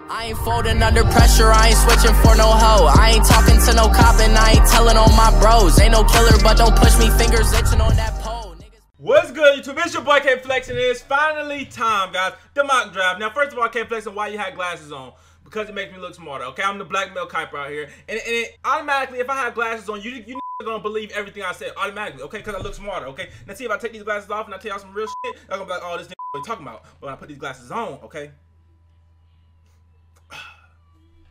I ain't folding under pressure, I ain't switching for no hoe. I ain't talking to no cop and I ain't telling on my bros. Ain't no killer, but don't push me, fingers itching on that pole. What's good, YouTube? It's your boy Kflexin. It's finally time, guys. The mock draft. Now, first of all, Kflexin, why you had glasses on? Because it makes me look smarter, okay? I'm the black Mel Kiper out here. And it automatically, if I have glasses on, you gonna believe everything I said automatically, okay? Because I look smarter, okay? Now, see, if I take these glasses off and I tell y'all some real shit, y'all gonna be like, oh, this nigga what you talking about? But when I put these glasses on, okay?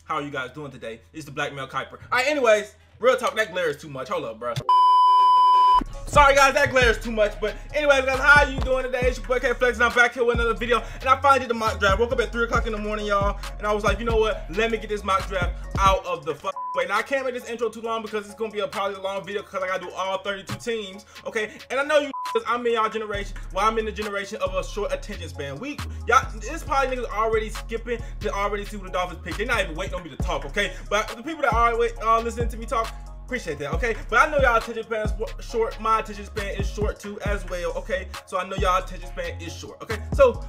How are you guys doing today? It's the black Mel Kiper. All right, anyways, real talk, that glare is too much. Hold up, bro. Sorry guys, that glare is too much, but anyways guys, how are you doing today? It's your boy Kflexin. I'm back here with another video, and I finally did the mock draft. Woke up at 3 o'clock in the morning, y'all, and I was like, you know what? Let me get this mock draft out of the way. Now I can't make this intro too long because it's gonna be probably a long video because I gotta do all 32 teams, okay? And I know you, I'm in y'all generation. Well, I'm in the generation of a short attention span. Y'all, this probably niggas already skipping to already see what the Dolphins pick. They're not even waiting on me to talk, okay? But the people that are listening to me talk, appreciate that, okay? But I know y'all attention span is short. My attention span is short too as well, okay? So I know y'all attention span is short, okay? So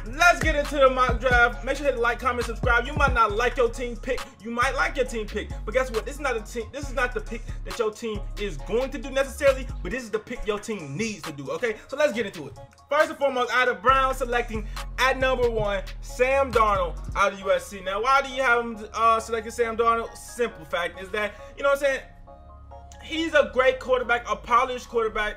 let's get into the mock draft. Make sure to hit like, comment, subscribe. You might not like your team pick. You might like your team pick, but guess what? This is not a team. This is not the pick that your team is going to do necessarily, but this is the pick your team needs to do, okay? So let's get into it. First and foremost, I had the Browns selecting at number 1, Sam Darnold out of USC. Now, why do you have him selecting Sam Darnold? Simple fact is that, you know what I'm saying? He's a great quarterback, a polished quarterback.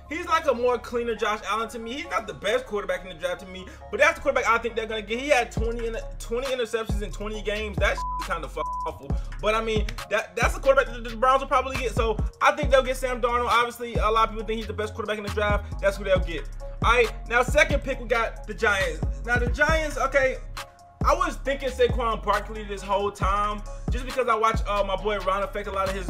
He's like a more cleaner Josh Allen to me. He's not the best quarterback in the draft to me, but that's the quarterback I think they're gonna get. He had 20 interceptions in 20 games. That is kind of awful. But I mean, that's the quarterback that the Browns will probably get. So I think they'll get Sam Darnold. Obviously, a lot of people think he's the best quarterback in the draft. That's who they'll get. All right, now second pick we got the Giants. Now the Giants, okay. I was thinking Saquon Barkley this whole time, just because I watch my boy Ron affect a lot of his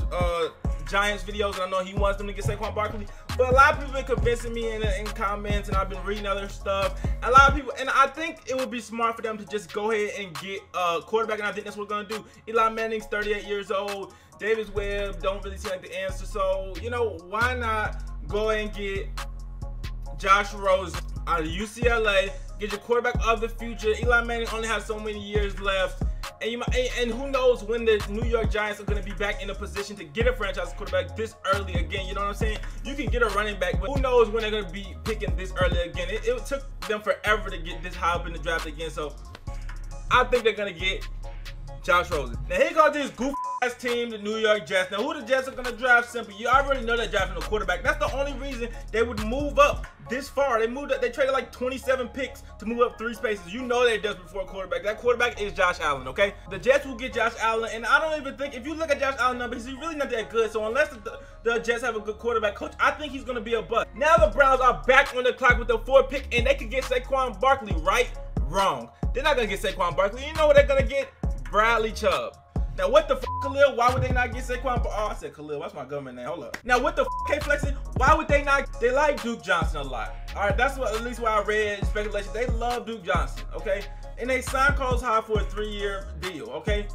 Giants videos, and I know he wants them to get Saquon Barkley. But a lot of people have been convincing me in comments, and I've been reading other stuff. A lot of people, and I think it would be smart for them to just go ahead and get a quarterback, and I think that's what we're gonna do. Eli Manning's 38 years old. Davis Webb don't really seem like the answer, so you know, why not go and get Josh Rosen out of UCLA? Get your quarterback of the future. Eli Manning only has so many years left, and who knows when the New York Giants are going to be back in a position to get a franchise quarterback this early again. You know what I'm saying? You can get a running back, but who knows when they're going to be picking this early again. It took them forever to get this high up in the draft again, so I think they're going to get Josh Rosen. Now here goes this goofy ass team, the New York Jets. Now who the Jets are gonna draft? Simple. You already know they're drafting a quarterback. That's the only reason they would move up this far. They moved up, they traded like 27 picks to move up 3 spaces. You know they're desperate for a quarterback. That quarterback is Josh Allen, okay? The Jets will get Josh Allen, and I don't even think, if you look at Josh Allen's numbers, he's really not that good. So unless the Jets have a good quarterback coach, I think he's gonna be a bust. Now the Browns are back on the clock with the 4th pick, and they could get Saquon Barkley, right? Wrong. They're not gonna get Saquon Barkley. You know what they're gonna get? Bradley Chubb. Now what the f, Khalil? Why would they not get Saquon? Oh, I said Khalil. What's my government name? Hold up. Now what the f, Kflexin? Why would they not? They like Duke Johnson a lot. All right, that's what, at least what I read speculation. They love Duke Johnson, okay? And they signed Carlos Hyde for a 3-year deal, okay?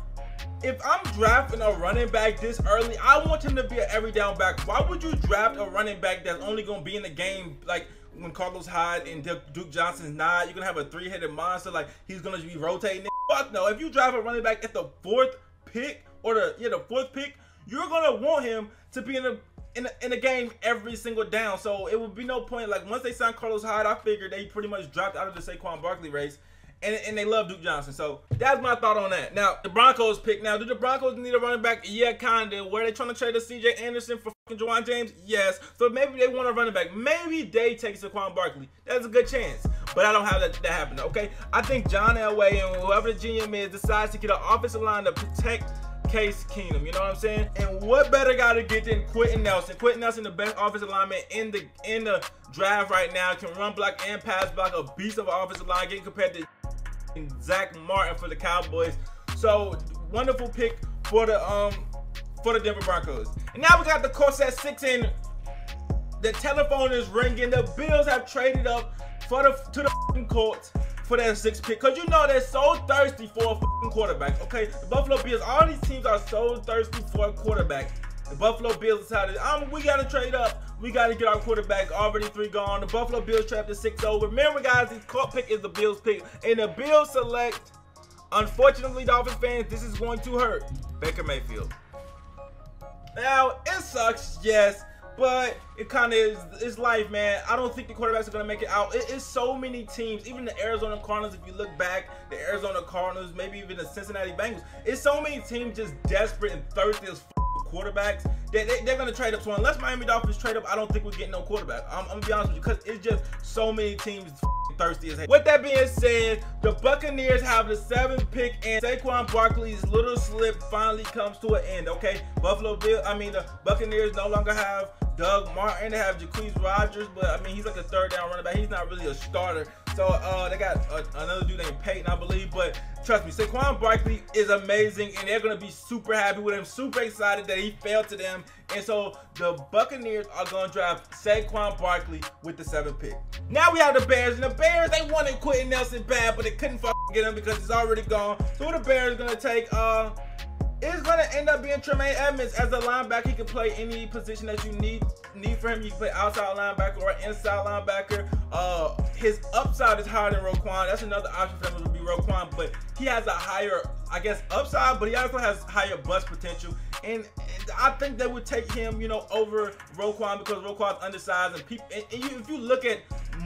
If I'm drafting a running back this early, I want him to be an every down back. Why would you draft a running back that's only gonna be in the game like when Carlos Hyde and Duke Johnson's not? You're gonna have a 3-headed monster, like he's gonna be rotating. Fuck no. If you draft a running back at the 4th pick or the 4th pick, you're gonna want him to be in a game every single down. So it would be no point. Like once they signed Carlos Hyde, I figured they pretty much dropped out of the Saquon Barkley race. And they love Duke Johnson. So that's my thought on that. Now, the Broncos pick. Now, do the Broncos need a running back? Yeah, kind of. Were they trying to trade a CJ Anderson for fucking Juwan James? Yes. So maybe they want a running back. Maybe they take Saquon Barkley. That's a good chance. But I don't have that happening, okay? I think John Elway and whoever the GM is decides to get an offensive line to protect Case Keenum. You know what I'm saying? And what better guy to get than Quentin Nelson? Quentin Nelson, the best offensive lineman in the draft right now. Can run block and pass block. A beast of an offensive line, getting compared to Zach Martin for the Cowboys. So wonderful pick for the Denver Broncos. And now we got the Colts at 6, and the telephone is ringing. The Bills have traded up to the Colts for that 6th pick, because you know they're so thirsty for a quarterback. Okay, the Buffalo Bills, all these teams are so thirsty for a quarterback. The Buffalo Bills decided, we got to trade up. We got to get our quarterback. Already 3 gone. The Buffalo Bills trapped the 6 over. Remember, guys, this Colts pick is the Bills pick. And the Bills select Unfortunately, Dolphins fans, this is going to hurt Baker Mayfield. Now, it sucks, yes, but it kind of is life, man. I don't think the quarterbacks are going to make it out. It's so many teams, even the Arizona Cardinals, if you look back, the Arizona Cardinals, maybe even the Cincinnati Bengals. It's so many teams just desperate and thirsty as quarterbacks. They're going to trade up. So unless Miami Dolphins trade up, I don't think we're getting no quarterback. I'm going to be honest with you, because it's just so many teams thirsty as hell. With that being said, the Buccaneers have the 7th pick, and Saquon Barkley's little slip finally comes to an end, okay? The Buccaneers no longer have Doug Martin. They have Jacquizz Rodgers, but I mean, he's like a 3rd down running back. He's not really a starter. So they got another dude named Peyton, I believe. But trust me, Saquon Barkley is amazing, and they're going to be super happy with him, super excited that he failed to them. And so the Buccaneers are going to draft Saquon Barkley with the 7th pick. Now we have the Bears, and the Bears, they wanted Quentin Nelson bad, but they couldn't get him because he's already gone. So who the Bears going to take? It's going to end up being Tremaine Edmonds as a linebacker. He can play any position that you need for him. You can play outside linebacker or inside linebacker. His upside is higher than Roquan. That's another option for him, would be Roquan, but he has a higher, I guess, upside, but he also has higher bust potential. And I think they would take him, you know, over Roquan because Roquan's undersized, and people. And if you look at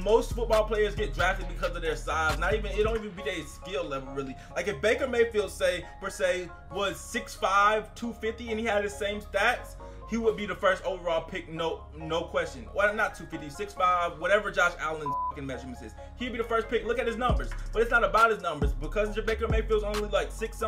most football players get drafted because of their size. It don't even be their skill level really. Like if Baker Mayfield per se was 6'5", 250, and he had the same stats, he would be the first overall pick, no question. Well, not 250, 6'5", whatever Josh Allen's measurements is. He'd be the first pick. Look at his numbers. But it's not about his numbers, because Baker Mayfield's only like 6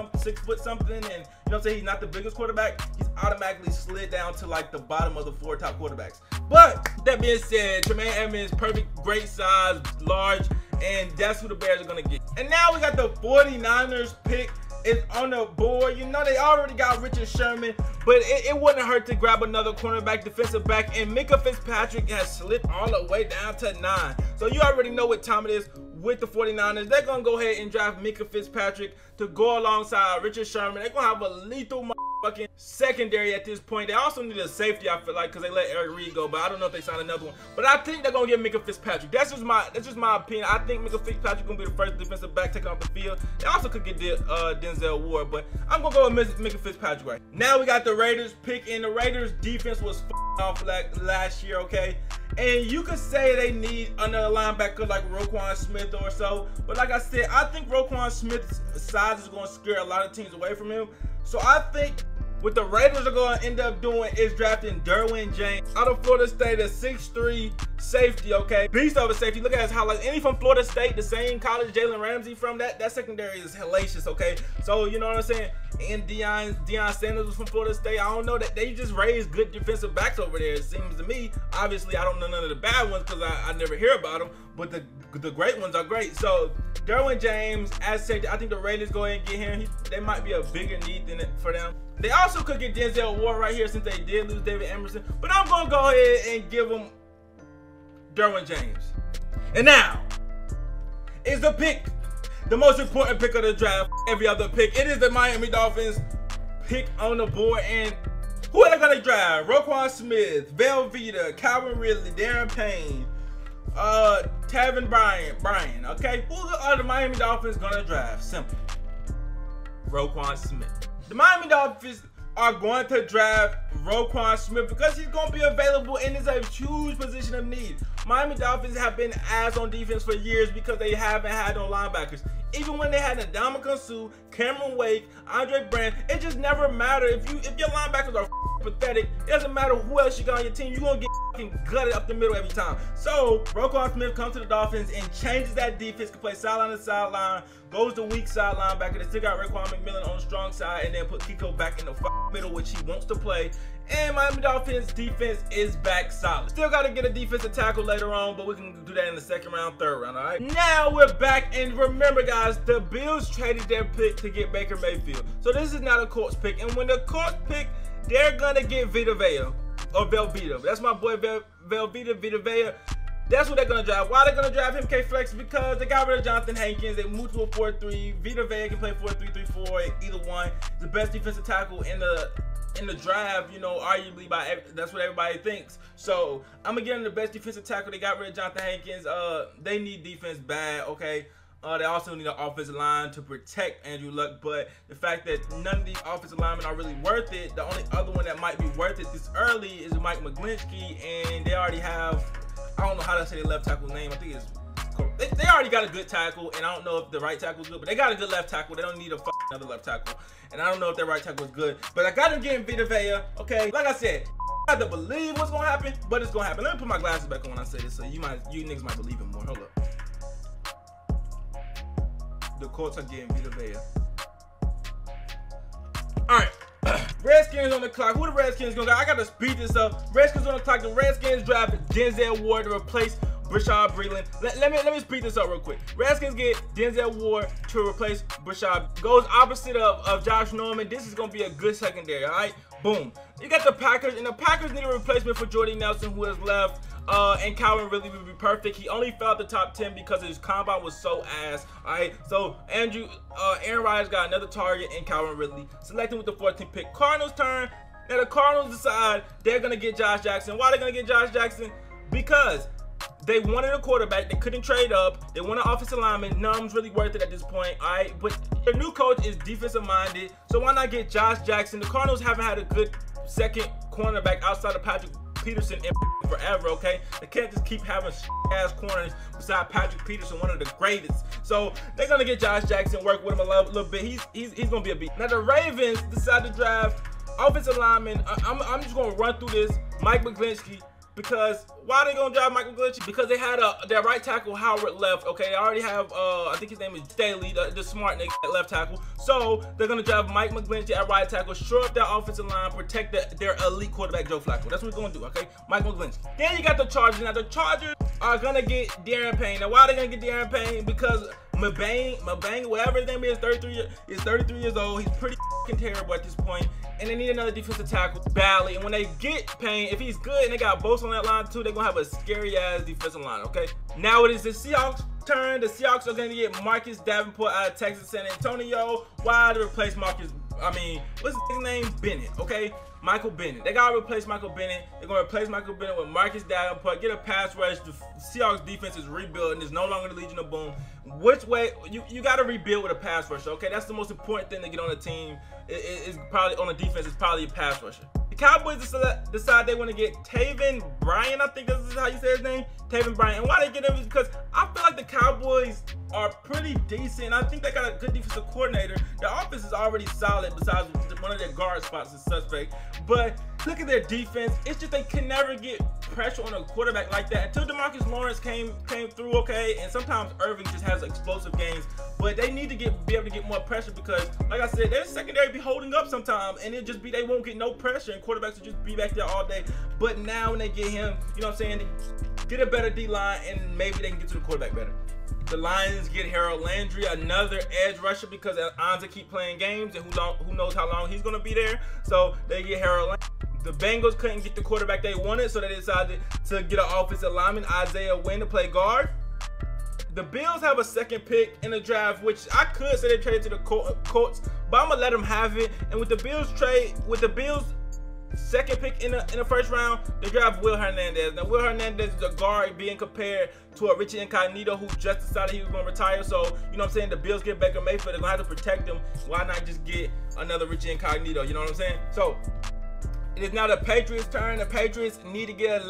foot something, and you know what I'm saying, he's not the biggest quarterback. He's automatically slid down to like the bottom of the 4 top quarterbacks. But that being said, Tremaine Edmonds, perfect, great size, large, and that's who the Bears are gonna get. And now we got the 49ers pick. It's on the board. You know, they already got Richard Sherman, but it wouldn't hurt to grab another cornerback, defensive back, and Micah Fitzpatrick has slid all the way down to 9. So you already know what time it is with the 49ers. They're going to go ahead and draft Micah Fitzpatrick to go alongside Richard Sherman. They're going to have a lethal fucking secondary at this point. They also need a safety, I feel like, because they let Eric Reed go, but I don't know if they signed another one. But I think they're gonna get Micah Fitzpatrick. That's just my opinion. I think Micah Fitzpatrick gonna be the first defensive back taken off the field. They also could get Denzel Ward, but I'm gonna go with Micah Fitzpatrick right now. We got the Raiders pick, and the Raiders defense was off last year, okay? And you could say they need another linebacker like Roquan Smith or so, but like I said, I think Roquan Smith's size is gonna scare a lot of teams away from him. So I think what the Raiders are going to end up doing is drafting Derwin James out of Florida State, a 6'3" safety, okay? Beast of a safety. Look at his highlights. And he from Florida State, the same college Jalen Ramsey from. That secondary is hellacious, okay? So, you know what I'm saying? And Deion Sanders was from Florida State. I don't know, that they just raised good defensive backs over there, it seems to me. Obviously, I don't know none of the bad ones because I never hear about them, but the great ones are great. So, Derwin James, as safety, I think the Raiders go ahead and get him. They might be a bigger need than for them. They also could get Denzel Ward right here since they did lose David Emerson, but I'm going to go ahead and give them Derwin James. And now is the pick, the most important pick of the draft, every other pick. It is the Miami Dolphins pick on the board, and who are they going to draft? Roquan Smith, Velveeta, Calvin Ridley, Darren Payne, Taven Bryan, okay? Who are the Miami Dolphins going to draft? Simple. Roquan Smith. The Miami Dolphins are going to draft Roquan Smith because he's going to be available and is a huge position of need. Miami Dolphins have been ass on defense for years because they haven't had no linebackers. Even when they had Ndamukong Suh, Cameron Wake, Andre Brand, it just never mattered. If your linebackers are pathetic, it doesn't matter who else you got on your team, you're going to get gutted up the middle every time. So Roquan Smith comes to the Dolphins and changes that defense, can play sideline to sideline, goes to weak side linebacker. They still got Raekwon McMillan on the strong side, and then put Kiko back in the middle, which he wants to play. And Miami Dolphins defense is back solid. Still got to get a defensive tackle later on, but we can do that in the second round, third round, all right? Now we're back, and remember, guys, the Bills traded their pick to get Baker Mayfield. So this is not a Colts pick, and when the Colts pick, they're going to get Vita Vea, or Velveeta. That's my boy Velveeta, Vita Vea. That's what they're going to drive. Why they're going to drive him, Kflexin? Because they got rid of Jonathan Hankins. They moved to a 4-3. Vita Vea can play 4-3-3-4, either one. The best defensive tackle in the draft, you know, arguably that's what everybody thinks. So I'm gonna get him the best defensive tackle. They got rid of Jonathan Hankins. They need defense bad, okay? They also need an offensive line to protect Andrew Luck, but the fact that none of these offensive linemen are really worth it, the only other one that might be worth it this early is Mike McGlinchey, and they already have, I don't know how to say the left tackle's name. I think it's, they already got a good tackle, and I don't know if the right tackle is good, but they got a good left tackle. They don't need another left tackle, and I don't know if their right tackle is good, but I got them getting Vita Vea, okay? Like I said, I have to believe what's gonna happen, but it's gonna happen. Let me put my glasses back on when I say this, so you niggas might believe it more. Hold up. The Colts are getting Vita Vea. Alright. Redskins on the clock. Who the Redskins gonna go? I gotta speed this up. Redskins on the clock. The Redskins draft Denzel Ward to replace Brashad Breeland. Let me speed this up real quick. Redskins get Denzel Ward to replace Brashad. Goes opposite of Josh Norman. This is gonna be a good secondary, alright? Boom. You got the Packers, and the Packers need a replacement for Jordy Nelson, who has left. And Calvin Ridley would be perfect. He only fell out the top 10 because his combine was so ass. Alright, so Aaron Rodgers got another target in Calvin Ridley. Selecting with the 14th pick. Cardinals turn. Now the Cardinals decide they're gonna get Josh Jackson. Why are they gonna get Josh Jackson? Because they wanted a quarterback. They couldn't trade up. They want an offensive lineman. None's really worth it at this point. All right, but their new coach is defensive minded, so why not get Josh Jackson? The Cardinals haven't had a good second cornerback outside of Patrick Peterson in forever, okay? They can't just keep having ass corners beside Patrick Peterson, one of the greatest. So they're gonna get Josh Jackson, work with him a little bit. He's gonna be a beast. Now the Ravens decide to draft offensive lineman. I'm just gonna run through this. Mike McGlinchey. Because why are they gonna drive Mike McGlinchey? Because they had their right tackle Howard left. Okay, they already have I think his name is Staley, the smart nigga at left tackle. So they're gonna drive Mike McGlinchey at right tackle, shore up their offensive line, protect their elite quarterback Joe Flacco. That's what we're gonna do. Okay, Mike McGlinchey. Then you got the Chargers. Now the Chargers are gonna get Darren Payne. Now why are they gonna get Darren Payne? Because Mabang, whatever his name is, 33 years old. He's pretty terrible at this point. And they need another defensive tackle badly. And when they get Payne, if he's good and they got Bosa on that line too, they're gonna have a scary ass defensive line, okay? Now it is the Seahawks' turn. The Seahawks are gonna get Marcus Davenport out of Texas San Antonio. Why to replace Marcus? I mean, what's his name? Bennett, okay? Michael Bennett. They gotta replace Michael Bennett. They're gonna replace Michael Bennett with Marcus Davenport. Get a pass rush. The Seahawks defense is rebuilding. There's no longer the Legion of Boom. Which way you gotta rebuild with a pass rusher? Okay, that's the most important thing to get on the team. Is probably on the defense. Is probably a pass rusher. The Cowboys decide they want to get Taven Bryan. I think this is how you say his name. Taven Bryan. And why they get him is because I feel like the Cowboys are pretty decent. I think they got a good defensive coordinator. Their offense is already solid besides one of their guard spots is suspect. But look at their defense. It's just they can never get pressure on a quarterback like that until DeMarcus Lawrence came through, okay? And sometimes Irving just has explosive games. But they need to be able to get more pressure because, like I said, their secondary be holding up sometimes. And it just be they won't get no pressure and quarterbacks will just be back there all day. But now when they get him, you know what I'm saying, get a better D-line and maybe they can get to the quarterback better. The Lions get Harold Landry, another edge rusher because Anza keep playing games and who knows how long he's going to be there. So they get Harold Landry. The Bengals couldn't get the quarterback they wanted, so they decided to get an offensive lineman, Isaiah Wynn, to play guard. The Bills have a second pick in the draft, which I could say they traded to the Colts, but I'm going to let them have it. And with the Bills second pick in the first round, they draft Will Hernandez. Now, Will Hernandez is a guard being compared to a Richie Incognito who just decided he was going to retire. So, you know what I'm saying? The Bills get Baker Mayfield. They're going to have to protect him. Why not just get another Richie Incognito? You know what I'm saying? So, it is now the Patriots' turn. The Patriots need to get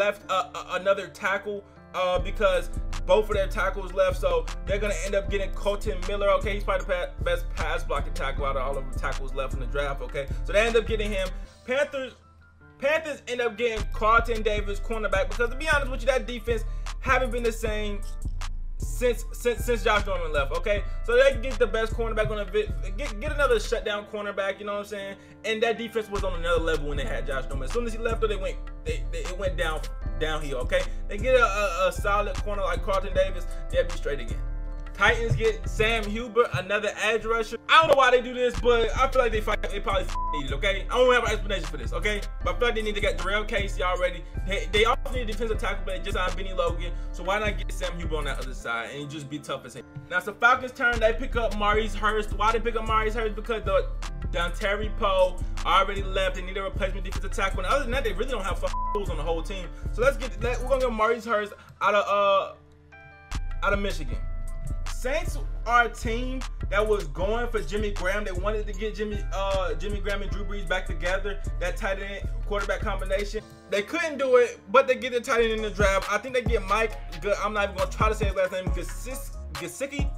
another tackle because both of their tackles left. So, they're going to end up getting Colton Miller. Okay, he's probably the best pass blocking tackle out of all of the tackles left in the draft. Okay, so they end up getting him. Panthers end up getting Carlton Davis, cornerback, because to be honest with you, that defense haven't been the same since Josh Norman left. Okay, so they can get the best cornerback on get another shutdown cornerback. You know what I'm saying? And that defense was on another level when they had Josh Norman. As soon as he left, it went downhill. Okay, they get a solid corner like Carlton Davis, they'll be straight again. Titans get Sam Huber, another edge rusher. I don't know why they do this, but I feel like they probably need it, okay? I don't have an explanation for this, okay? But I feel like they need to get Darrell Casey already. They also need a defensive tackle, but they just signed Benny Logan. So why not get Sam Huber on that other side and just be tough as hell? Now, it's the Falcons' turn. They pick up Maurice Hurst. Why they pick up Maurice Hurst? Because the Dontari Poe already left. They need a replacement defensive tackle. And other than that, they really don't have fools on the whole team. So we're gonna get Maurice Hurst out of Michigan. Saints our team that was going for Jimmy Graham. They wanted to get Jimmy Graham and Drew Brees back together, that tight end quarterback combination. They couldn't do it, but they get the tight end in the draft. I think they get Mike, I'm not even going to try to say his last name, Gesicki.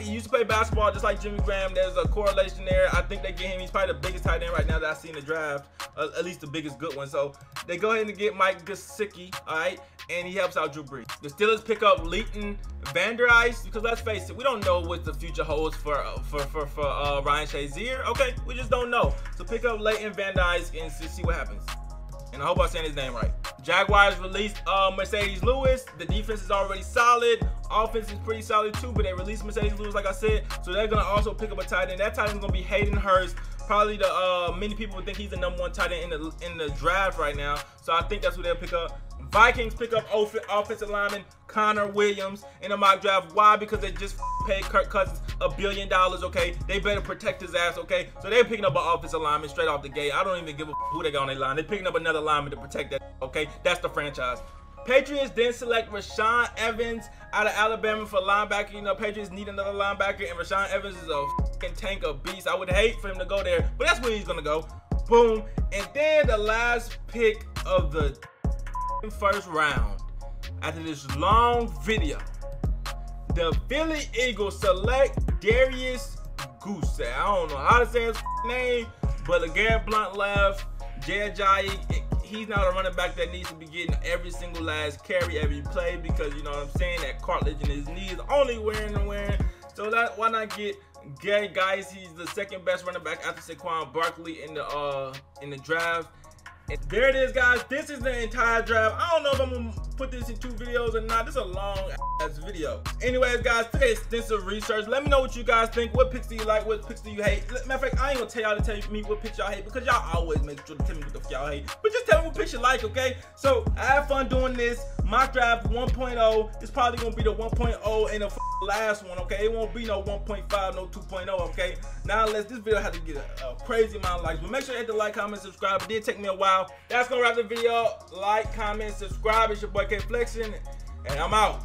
He used to play basketball just like Jimmy Graham. There's a correlation there. I think they get him. He's probably the biggest tight end right now that I see in the draft, at least the biggest good one. So they go ahead and get Mike Gesicki, all right, and he helps out Drew Brees. The Steelers pick up Leighton Vander Esch, because let's face it, we don't know what the future holds for Ryan Shazier. Okay, we just don't know. So pick up Leighton Vander Esch and see what happens. And I hope I'm saying his name right. Jaguars released Mercedes Lewis. The defense is already solid. Offense is pretty solid too, but they released Mercedes Lewis, like I said. So they're gonna also pick up a tight end. That tight end is gonna be Hayden Hurst. Probably the many people think he's the #1 tight end in the draft right now. So I think that's who they'll pick up. Vikings pick up offensive lineman Connor Williams in a mock draft. Why? Because they just paid Kirk Cousins $1 billion, okay? They better protect his ass, okay? So they're picking up an offensive lineman straight off the gate. I don't even give a who they got on their line. They're picking up another lineman to protect that, okay? That's the franchise. Patriots then select Rashaan Evans out of Alabama for linebacker. You know, Patriots need another linebacker, and Rashaan Evans is a fucking tank of beast. I would hate for him to go there, but that's where he's gonna go. Boom. And then the last pick of the first round, after this long video, the Philly Eagles select Darius Goose. I don't know how to say his name, but LeGarrette Blount left. Jay Ajayi, he's not a running back that needs to be getting every single last carry every play, because you know what I'm saying, that cartilage in his knee is only wearing and wearing. So that, why not get Gary Guys? He's the second best running back after Saquon Barkley in the draft. And there it is, guys. This is the entire draft. I don't know if I'm gonna put this in 2 videos or not. This is a long ass video. Anyways, guys, today extensive research. Let me know what you guys think. What picks do you like? What picks do you hate? Matter of fact, I ain't gonna tell y'all to tell me what picks y'all hate, because y'all always make sure to tell me what the fuck y'all hate. But just tell me what picks you like, okay? So I have fun doing this. Mock draft 1.0 is probably gonna be the 1.0 and the last one, okay? It won't be no 1.5, no 2.0, okay? Now, unless this video has to get a crazy amount of likes, but make sure you hit the like, comment, subscribe. It did take me a while. That's gonna wrap the video. Like, comment, subscribe. It's your boy Kflexin, and I'm out.